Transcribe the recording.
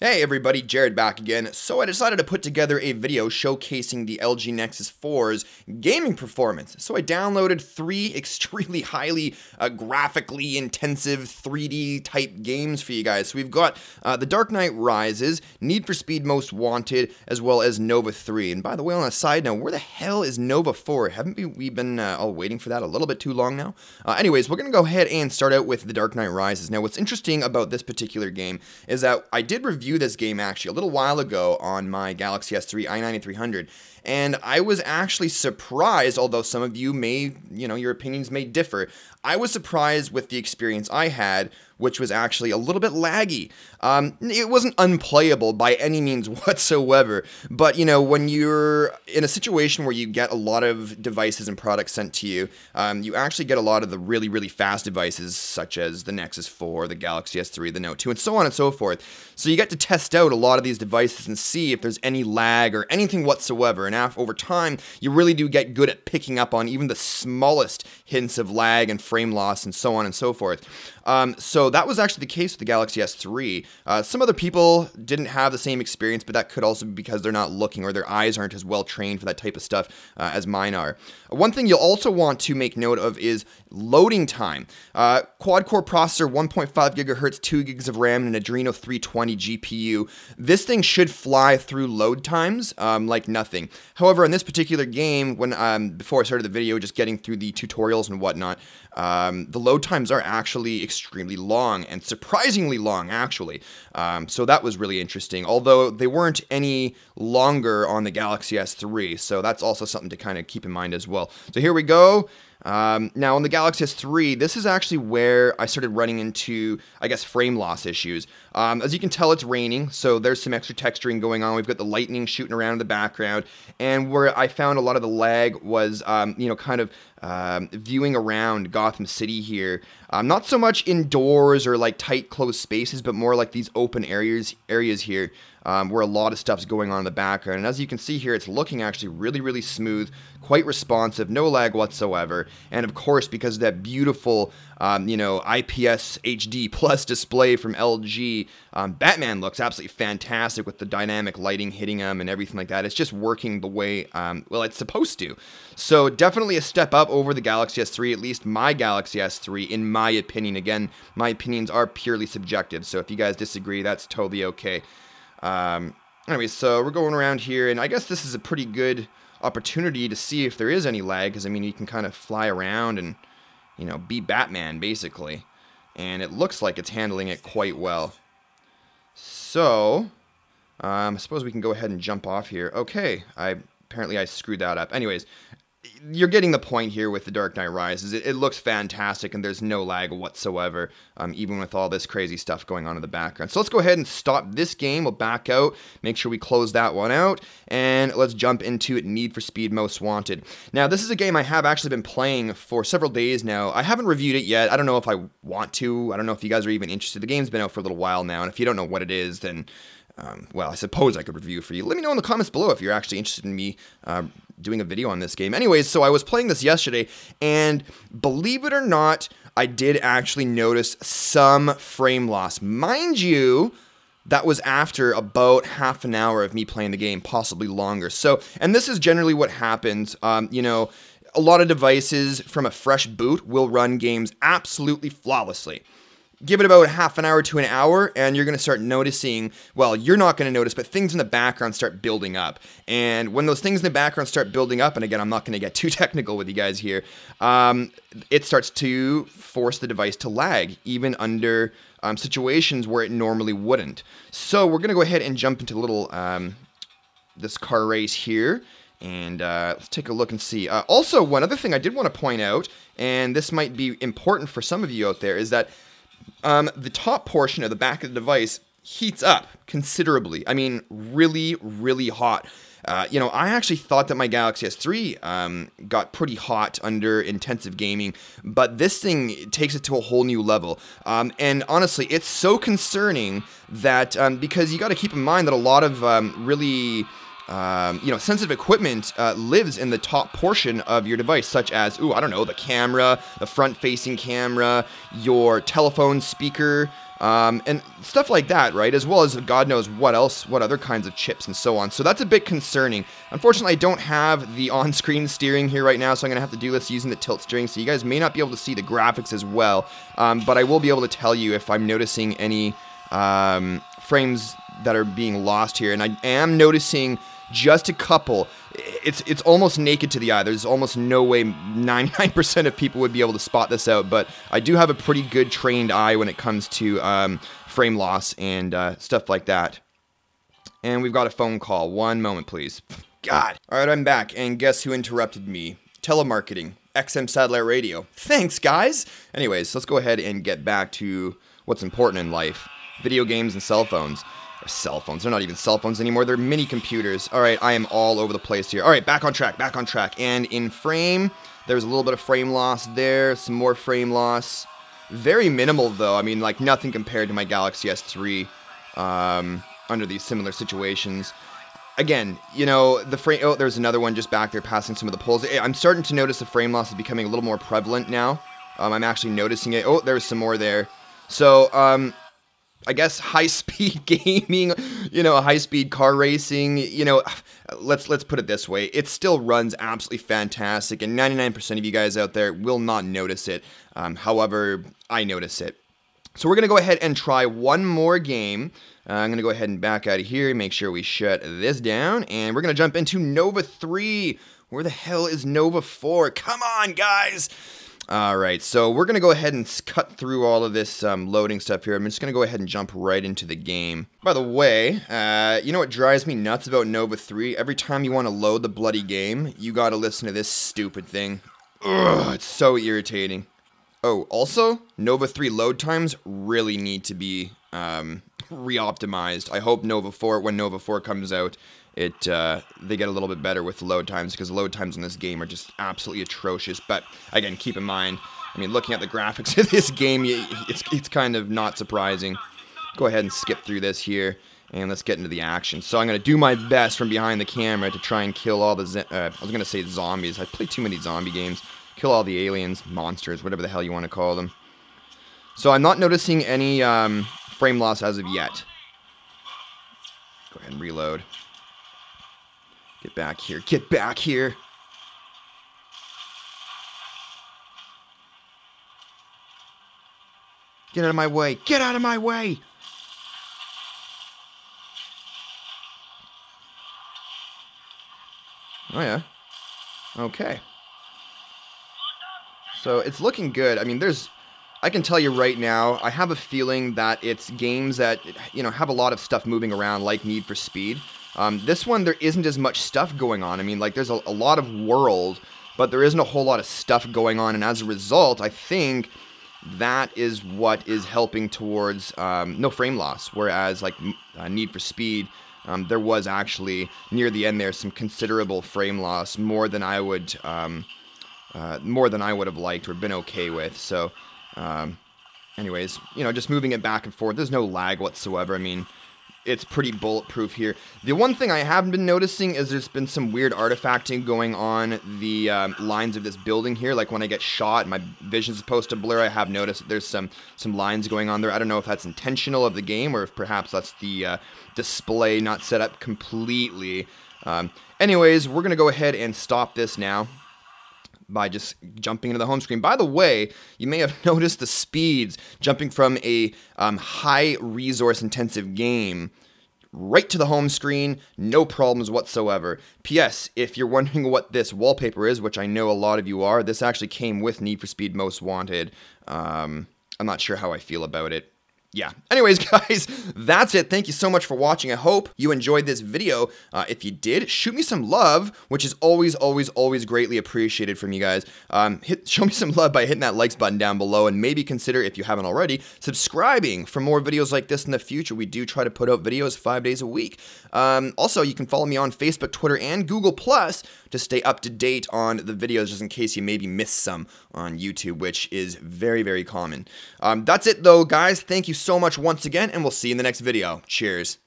Hey everybody, Jared back again. So I decided to put together a video showcasing the LG Nexus 4's gaming performance. So I downloaded 3 extremely highly graphically intensive 3D type games for you guys. So we've got The Dark Knight Rises, Need for Speed Most Wanted, as well as Nova 3. And by the way, on a side note, where the hell is Nova 4? Haven't we been all waiting for that a little bit too long now? Anyways, we're going to go ahead and start out with The Dark Knight Rises. Now what's interesting about this particular game is that I did review this game actually a little while ago on my Galaxy S3 i9300, and I was actually surprised, although some of you may, your opinions may differ. I was surprised with the experience I had, which was actually a little bit laggy. It wasn't unplayable by any means whatsoever, but when you're in a situation where you get a lot of devices and products sent to you, you actually get a lot of the really, really fast devices, such as the Nexus 4, the Galaxy S3, the Note 2, and so on and so forth. So you get to test out a lot of these devices and see if there's any lag or anything whatsoever, and over time, you really do get good at picking up on even the smallest hints of lag and frame loss and so on and so forth. So that was actually the case with the Galaxy S3. Some other people didn't have the same experience, but that could also be because they're not looking or their eyes aren't as well trained for that type of stuff as mine are. One thing you'll also want to make note of is loading time. Quad-core processor, 1.5 gigahertz, 2 gigs of RAM, and an Adreno 320 GPU. This thing should fly through load times like nothing. However, in this particular game, when before I started the video, just getting through the tutorials and whatnot, the load times are actually extremely long, and surprisingly long, actually. So that was really interesting, although they weren't any longer on the Galaxy S3, so that's also something to kind of keep in mind as well. So here we go. Now on the Galaxy S3, this is actually where I started running into, I guess, frame loss issues. As you can tell, it's raining, so there's some extra texturing going on. We've got the lightning shooting around in the background, and where I found a lot of the lag was, kind of viewing around Gotham City here. Not so much indoors or like tight, closed spaces, but more like these open areas here. Where a lot of stuff's going on in the background. And as you can see here, it's looking actually really, really smooth, quite responsive, no lag whatsoever. And of course, because of that beautiful, IPS HD Plus display from LG, Batman looks absolutely fantastic with the dynamic lighting hitting him and everything like that. It's just working the way, well, it's supposed to. So definitely a step up over the Galaxy S3, at least my Galaxy S3, in my opinion. Again, my opinions are purely subjective, so if you guys disagree, that's totally okay. Anyway, so we're going around here, and I guess this is a pretty good opportunity to see if there is any lag, because, I mean, you can kind of fly around and, be Batman, basically. And it looks like it's handling it quite well. So, I suppose we can go ahead and jump off here. Okay, apparently I screwed that up. Anyways, you're getting the point here with The Dark Knight Rises. It looks fantastic, and there's no lag whatsoever, even with all this crazy stuff going on in the background. So let's go ahead and stop this game. We'll back out, make sure we close that one out, and let's jump into Need for Speed Most Wanted. Now, this is a game I have actually been playing for several days now. I haven't reviewed it yet. I don't know if I want to. I don't know if you guys are even interested. The game's been out for a little while now, and if you don't know what it is, then well, I suppose I could review for you. Let me know in the comments below if you're actually interested in me doing a video on this game. Anyways, so I was playing this yesterday, and believe it or not, I did actually notice some frame loss. Mind you, that was after about half an hour of me playing the game, possibly longer. So, and this is generally what happens, a lot of devices from a fresh boot will run games absolutely flawlessly. Give it about half an hour to an hour, and you're going to start noticing, well, you're not going to notice, but things in the background start building up. And when those things in the background start building up, and again, I'm not going to get too technical with you guys here, it starts to force the device to lag, even under situations where it normally wouldn't. So we're going to go ahead and jump into a little, this car race here. And let's take a look and see. Also, one other thing I did want to point out, and this might be important for some of you out there, is that the top portion of the back of the device heats up considerably. I mean, really, really hot. I actually thought that my Galaxy S3 got pretty hot under intensive gaming, but this thing takes it to a whole new level. And honestly, it's so concerning that because you got to keep in mind that a lot of really sensitive equipment lives in the top portion of your device, such as, the camera, the front-facing camera, your telephone speaker, and stuff like that, right? As well as God knows what else, what other kinds of chips and so on. So that's a bit concerning. Unfortunately, I don't have the on-screen steering here right now, so I'm going to have to do this using the tilt steering. So you guys may not be able to see the graphics as well, but I will be able to tell you if I'm noticing any frames that are being lost here. And I am noticing just a couple. It's almost naked to the eye. There's almost no way 99% of people would be able to spot this out, but I do have a pretty good trained eye when it comes to frame loss and stuff like that. And we've got a phone call. One moment, please. God. All right, I'm back, and guess who interrupted me? Telemarketing. XM Satellite Radio. Thanks, guys. Anyways, let's go ahead and get back to what's important in life. Video games and cell phones. Cell phones. They're not even cell phones anymore. They're mini computers. All right, I am all over the place here. All right, back on track, back on track. And in frame, there's a little bit of frame loss there. Some more frame loss. Very minimal, though. I mean, like, nothing compared to my Galaxy S3 under these similar situations. Again, you know, the frame... Oh, there's another one just back there passing some of the poles. I'm starting to notice the frame loss is becoming a little more prevalent now. I'm actually noticing it. Oh, there's some more there. So, I guess high-speed gaming, you know, high-speed car racing, you know, let's put it this way. It still runs absolutely fantastic, and 99% of you guys out there will not notice it. However, I notice it. So we're going to go ahead and try one more game. I'm going to go ahead and back out of here, make sure we shut this down, and we're going to jump into Nova 3. Where the hell is Nova 4? Come on, guys! Alright, so we're going to go ahead and cut through all of this loading stuff here. I'm just going to go ahead and jump right into the game. By the way, you know what drives me nuts about Nova 3? Every time you want to load the bloody game, you got to listen to this stupid thing. Ugh, it's so irritating. Oh, also, Nova 3 load times really need to be re-optimized. I hope Nova 4, when Nova 4 comes out, they get a little bit better with load times, because load times in this game are just absolutely atrocious. But again, keep in mind, I mean, looking at the graphics of this game, it's kind of not surprising. Go ahead and skip through this here, and let's get into the action. So I'm going to do my best from behind the camera to try and kill all the, I was going to say zombies. I play too many zombie games. Kill all the aliens, monsters, whatever the hell you want to call them. So I'm not noticing any frame loss as of yet. Go ahead and reload. Get back here. Get back here. Get out of my way. Get out of my way. Oh, yeah. Okay. So it's looking good. I mean, I can tell you right now, I have a feeling that it's games that, you know, have a lot of stuff moving around, like Need for Speed. This one, there isn't as much stuff going on. I mean, like, there's a lot of world, but there isn't a whole lot of stuff going on, and as a result, I think that is what is helping towards no frame loss, whereas, like, Need for Speed, there was actually, near the end there, some considerable frame loss, more than I would have liked or been okay with. So, anyways, you know, just moving it back and forth, there's no lag whatsoever. I mean, it's pretty bulletproof here. The one thing I haven't been noticing is there's been some weird artifacting going on the lines of this building here. Like when I get shot, my vision's supposed to blur. I have noticed that there's some lines going on there. I don't know if that's intentional of the game or if perhaps that's the display not set up completely. Anyways, we're going to go ahead and stop this now by just jumping into the home screen. By the way, you may have noticed the speeds jumping from a high resource intensive game right to the home screen, no problems whatsoever. P.S. If you're wondering what this wallpaper is, which I know a lot of you are, this actually came with Need for Speed Most Wanted. I'm not sure how I feel about it. Yeah. Anyways, guys, that's it. Thank you so much for watching. I hope you enjoyed this video. If you did, shoot me some love, which is always, always, always greatly appreciated from you guys. Show me some love by hitting that likes button down below, and maybe consider, if you haven't already, subscribing for more videos like this in the future. We do try to put out videos 5 days a week. Also, you can follow me on Facebook, Twitter, and Google Plus to stay up to date on the videos, just in case you maybe missed some on YouTube, which is very, very common. That's it, though, guys. Thank you so much once again, and we'll see you in the next video. Cheers.